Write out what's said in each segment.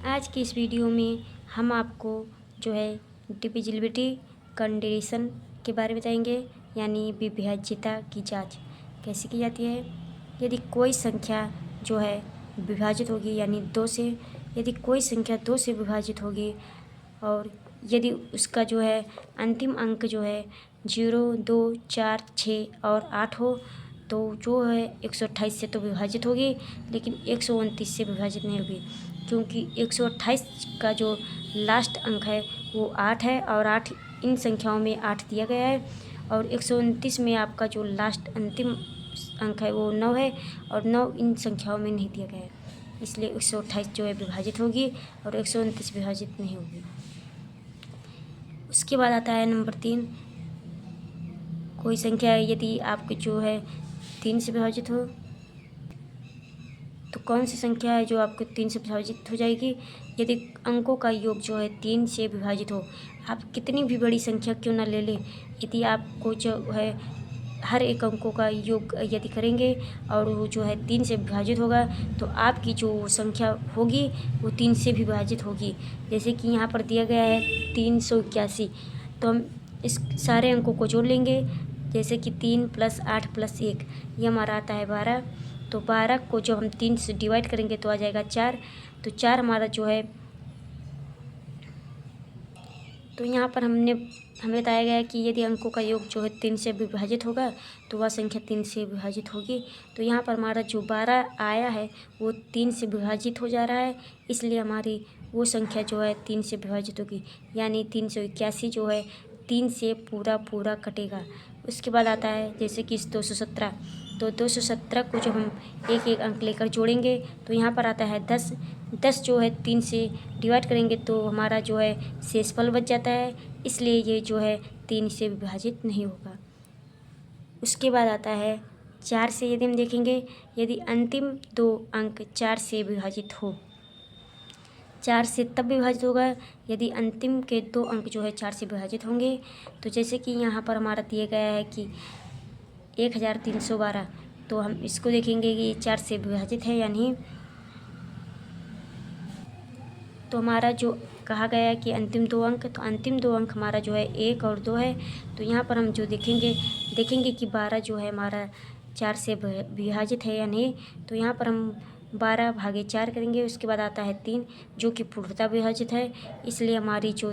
आज की इस वीडियो में हम आपको जो है डिविजिबिलिटी कंडीशन के बारे में बताएंगे, यानी विभाज्यता की जांच कैसे की जाती है। यदि कोई संख्या जो है विभाजित होगी यानी 2 से, यदि कोई संख्या 2 से विभाजित होगी और यदि उसका जो है अंतिम अंक जो है 0, 2, 4, 6 और 8 हो, तो जो है 128 से तो विभाजित होगी, लेकिन 129 से विभाजित नहीं होगी, क्योंकि 128 का जो लास्ट अंक है वो 8 है और 8 इन संख्याओं में 8 दिया गया है, और 129 में आपका जो लास्ट अंतिम अंक है वो 9 है और 9 इन संख्याओं में नहीं दिया गया है, इसलिए 128 जो है विभाजित होगी और 129 विभाजित नहीं होगी। उसके बाद आता है नंबर 3, कोई संख्या यदि आपकी जो है 3 से विभाजित हो, तो कौन सी संख्या है जो आपको 3 से विभाजित हो जाएगी। यदि अंकों का योग जो है 3 से विभाजित हो, आप कितनी भी बड़ी संख्या क्यों ना ले लें, यदि आपको जो है हर एक अंकों का योग यदि करेंगे और वो जो है 3 से विभाजित होगा, तो आपकी जो संख्या होगी वो 3 से विभाजित होगी। जैसे कि यहाँ पर दिया गया है 381, तो हम इस सारे अंकों को जोड़ लेंगे, जैसे कि 3 + 8 + 1, ये हमारा आता है 12। तो 12 को जब हम 3 से डिवाइड करेंगे तो आ जाएगा 4। तो 4 हमारा जो है, तो यहाँ पर हमें बताया गया है कि यदि अंकों का योग जो है 3 से विभाजित होगा तो वह संख्या 3 से विभाजित होगी। तो यहाँ पर हमारा जो 12 आया है वो 3 से विभाजित हो जा रहा है, इसलिए हमारी वो संख्या जो है 3 से विभाजित होगी, यानी 381 जो है 3 से पूरा कटेगा। उसके बाद आता है जैसे कि 217, तो 217 को जब हम एक एक अंक लेकर जोड़ेंगे तो यहाँ पर आता है 10। 10 जो है 3 से डिवाइड करेंगे तो हमारा जो है शेषफल बच जाता है, इसलिए ये जो है 3 से विभाजित नहीं होगा। उसके बाद आता है 4 से, यदि हम देखेंगे, यदि अंतिम 2 अंक 4 से विभाजित हो, 4 से तब विभाजित होगा यदि अंतिम के 2 अंक जो है 4 से विभाजित होंगे। तो जैसे कि यहाँ पर हमारा दिया गया है कि 1312, तो हम इसको देखेंगे कि 4 से विभाजित है या नहीं। तो हमारा जो कहा गया है कि अंतिम 2 अंक, तो अंतिम 2 अंक हमारा जो है 1 और 2 है। तो यहाँ पर हम जो देखेंगे कि 12 जो है हमारा 4 से विभाजित है या नहीं। तो यहाँ पर हम 12/4 करेंगे, उसके बाद आता है 3 जो कि पूर्णतः विभाजित है, इसलिए हमारी जो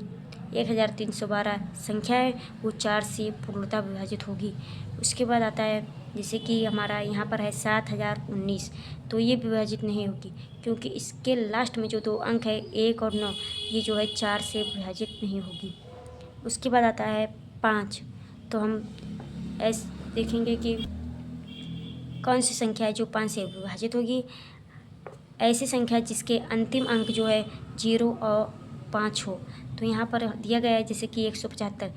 1312 संख्या है वो 4 से पूर्णतः विभाजित होगी। उसके बाद आता है जैसे कि हमारा यहाँ पर है 7019, तो ये विभाजित नहीं होगी, क्योंकि इसके लास्ट में जो 2 अंक है 1 और 9, ये जो है 4 से विभाजित नहीं होगी। उसके बाद आता है 5, तो हम ऐसे देखेंगे कि कौन सी संख्या है जो 5 से विभाजित होगी। ऐसी संख्या जिसके अंतिम अंक जो है 0 और 5 हो। तो यहाँ पर दिया गया है जैसे कि 175,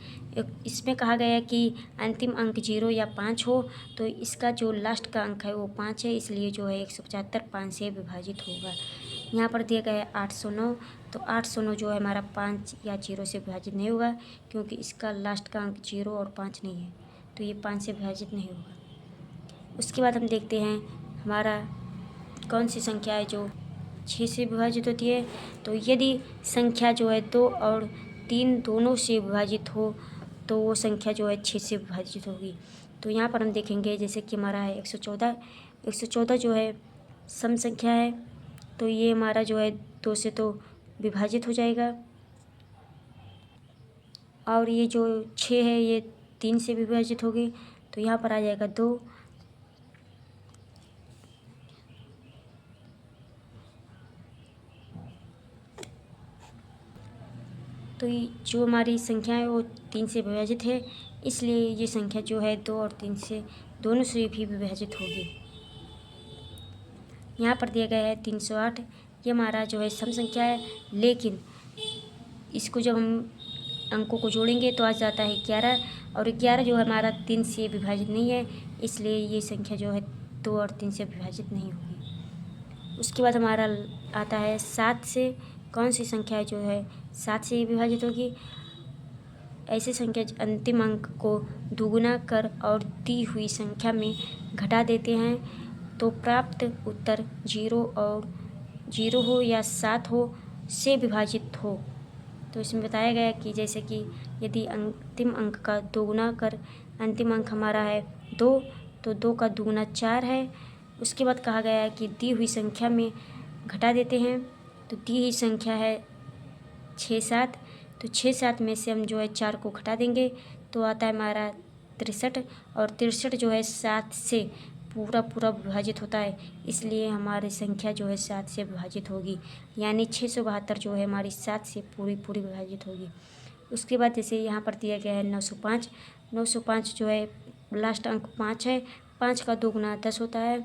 इसमें कहा गया है कि अंतिम अंक 0 या 5 हो, तो इसका जो लास्ट का अंक है वो 5 है, इसलिए जो है 175 5 से विभाजित होगा। यहाँ पर दिया गया है 809, तो 809 जो है हमारा 5 या 0 से विभाजित नहीं होगा, क्योंकि इसका लास्ट का अंक 0 और 5 नहीं है, तो ये 5 से विभाजित नहीं होगा। उसके बाद हम देखते हैं हमारा कौन सी संख्या है जो 6 से विभाजित होती है। तो यदि संख्या जो है 2 और 3 दोनों से विभाजित हो, तो वो संख्या जो है 6 से विभाजित होगी। तो यहाँ पर हम देखेंगे जैसे कि हमारा है 114 जो है सम संख्या है, तो ये हमारा जो है 2 से तो विभाजित हो जाएगा, और ये जो 6 है ये 3 से विभाजित होगी, तो यहाँ पर आ जाएगा 2। तो ये जो हमारी संख्या है वो 3 से विभाजित है, इसलिए ये संख्या जो है 2 और 3 से दोनों से भी विभाजित होगी। यहाँ पर दिया गया है 308, ये हमारा जो है सम संख्या है, लेकिन इसको जब हम अंकों को जोड़ेंगे तो आ जाता है 11, और 11 जो है हमारा 3 से विभाजित नहीं है, इसलिए ये संख्या जो है 2 और 3 से विभाजित नहीं होगी। उसके बाद हमारा आता है 7 से, कौन सी संख्या जो है 7 से विभाजित होगी। ऐसी संख्या अंतिम अंक को दुगुना कर और दी हुई संख्या में घटा देते हैं तो प्राप्त उत्तर 0 हो या 7 हो, से विभाजित हो। तो इसमें बताया गया कि जैसे कि यदि अंतिम अंक का दोगुना कर, अंतिम अंक हमारा है 2, तो 2 का दुगुना 4 है। उसके बाद कहा गया है कि दी हुई संख्या में घटा देते हैं। तो दी हुई संख्या है 6 7, तो 6 7 में से हम जो है 4 को घटा देंगे तो आता है हमारा 63, और 63 जो है 7 से पूरा विभाजित होता है, इसलिए हमारी संख्या जो है 7 से विभाजित होगी, यानी 672 जो है हमारी 7 से पूरी विभाजित होगी। उसके बाद जैसे यहाँ पर दिया गया है 905, 905 जो है लास्ट अंक 5 है, 5 का दोगुना 10 होता है।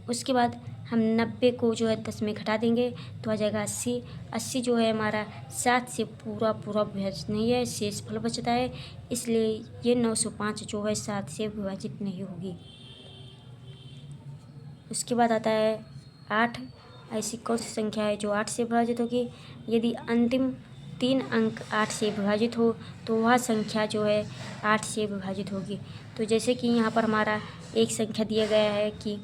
उसके बाद हम 90 को जो है 10 में घटा देंगे तो आ जाएगा 80, 80 जो है हमारा 7 से पूरा विभाजित नहीं है, शेषफल बचता है, इसलिए ये 905 जो है 7 से विभाजित नहीं होगी। उसके बाद आता है 8, ऐसी कौन सी संख्या है जो 8 से विभाजित होगी? यदि अंतिम 3 अंक 8 से विभाजित हो तो वह संख्या जो है 8 से विभाजित होगी। तो जैसे कि यहाँ पर हमारा एक संख्या दिया गया है कि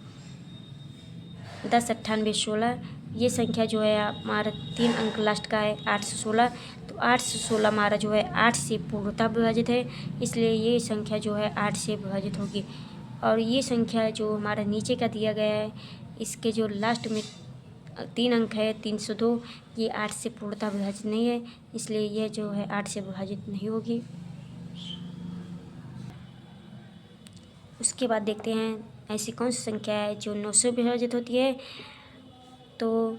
10 98 16, ये संख्या जो है हमारा 3 अंक लास्ट का है 816, तो 816 हमारा जो है 8 से पूर्णतः विभाजित है, इसलिए ये संख्या जो है 8 से विभाजित होगी। और ये संख्या जो हमारा नीचे का दिया गया है, इसके जो लास्ट में 3 अंक है 302, ये 8 से पूर्णतः विभाजित नहीं है, इसलिए यह जो है 8 से विभाजित नहीं होगी। उसके बाद देखते हैं ऐसी कौन सी संख्या है जो 9 से विभाजित होती है। तो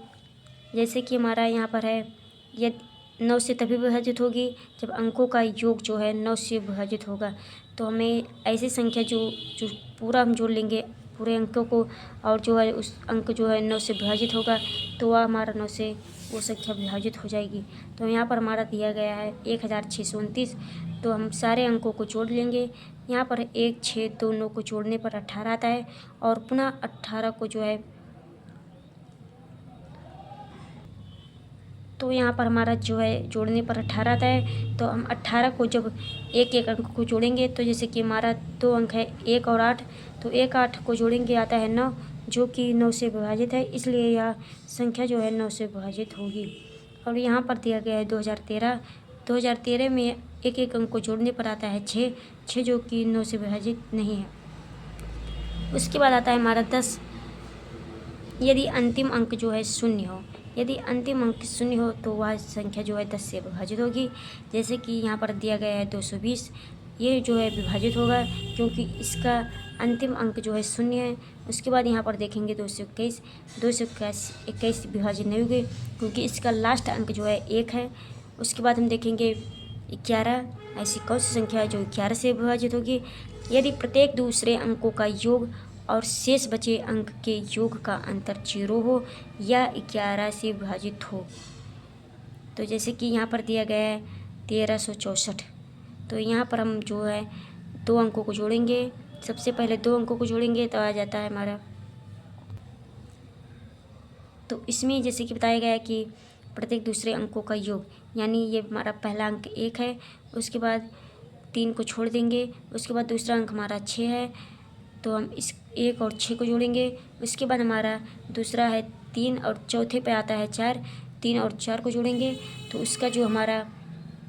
जैसे कि हमारा यहाँ पर है, ये 9 से तभी विभाजित होगी जब अंकों का योग जो है 9 से विभाजित होगा। तो हमें ऐसी संख्या जो पूरा हम जोड़ लेंगे पूरे अंकों को, और जो है उस अंक जो है 9 से विभाजित होगा तो वह हमारा 9 से वो संख्या विभाजित हो जाएगी। तो यहाँ पर हमारा दिया गया है 1629, तो हम सारे अंकों को जोड़ लेंगे। यहाँ पर 1 6 2 9 को जोड़ने पर 18 आता है, और पुनः 18 को जो है, तो यहाँ पर हमारा जो है जोड़ने पर 18 आता है। तो हम 18 को जब एक अंक को जोड़ेंगे, तो जैसे कि हमारा 2 अंक है 1 और 8, तो 1 8 को जोड़ेंगे आता है 9, जो कि 9 से विभाजित है, इसलिए यह संख्या जो है 9 से विभाजित होगी। और यहाँ पर दिया गया है 2013, 2013 में एक अंक को जोड़ने पर आता है 6, जो कि 9 से विभाजित नहीं है। उसके बाद आता है हमारा 10, यदि अंतिम अंक जो है 0 हो, यदि अंतिम अंक 0 हो तो वह संख्या जो है 10 से विभाजित होगी। जैसे कि यहाँ पर दिया गया है 220, ये जो है विभाजित होगा क्योंकि इसका अंतिम अंक जो है 0 है। उसके बाद यहाँ पर देखेंगे 221, 221 विभाजित नहीं होगी क्योंकि इसका लास्ट अंक जो है 1 है। उसके बाद हम देखेंगे 11, ऐसी कौन सी संख्या है जो 11 से विभाजित होगी? यदि प्रत्येक दूसरे अंकों का योग और शेष बचे अंक के योग का अंतर 0 हो या 11 से विभाजित हो। तो जैसे कि यहाँ पर दिया गया है 1364, तो यहाँ पर हम जो है 2 अंकों को जोड़ेंगे। सबसे पहले 2 अंकों को जोड़ेंगे तो आ जाता है हमारा, तो इसमें जैसे कि बताया गया है कि प्रत्येक दूसरे अंकों का योग, यानी ये हमारा पहला अंक 1 है, उसके बाद 3 को छोड़ देंगे, उसके बाद दूसरा अंक हमारा 6 है, तो हम इस 1 और 6 को जोड़ेंगे। उसके बाद हमारा दूसरा है 3 और चौथे पे आता है 4, 3 और 4 को जोड़ेंगे तो उसका जो हमारा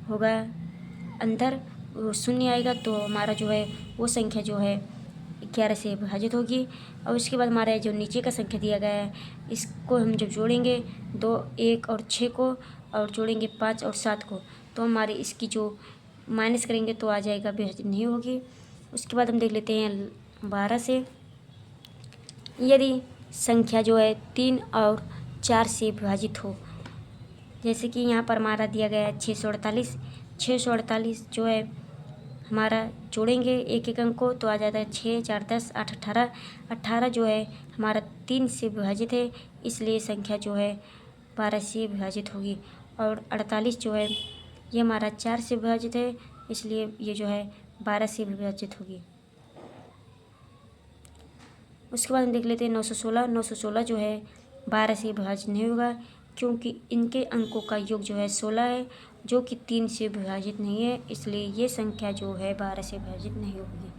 होगा अंतर वो 0 आएगा, तो हमारा जो है वो संख्या जो है 11 से विभाजित होगी। और उसके बाद हमारा जो नीचे का संख्या दिया गया है, इसको हम जब जोड़ेंगे 2 1 और 6 को, और जोड़ेंगे 5 और 7 को, तो हमारे इसकी जो माइनस करेंगे तो आ जाएगा, विभाजित नहीं होगी। उसके बाद हम देख लेते हैं 12 से, यदि संख्या जो है 3 और 4 से विभाजित हो। जैसे कि यहाँ पर हमारा दिया गया है 648, 648 जो है हमारा जोड़ेंगे एक अंक को तो आ जाता है 6 4 10 8 18, 18 जो है हमारा 3 से विभाजित है, इसलिए संख्या जो है 12 से विभाजित होगी। और 48 जो है ये हमारा 4 से विभाजित है, इसलिए ये जो है 12 से विभाजित होगी। उसके बाद हम देख लेते हैं 916, 916 जो है 12 से विभाजित नहीं होगा क्योंकि इनके अंकों का योग जो है 16 है, जो कि 3 से विभाजित नहीं है, इसलिए ये संख्या जो है 12 से विभाजित नहीं होगी।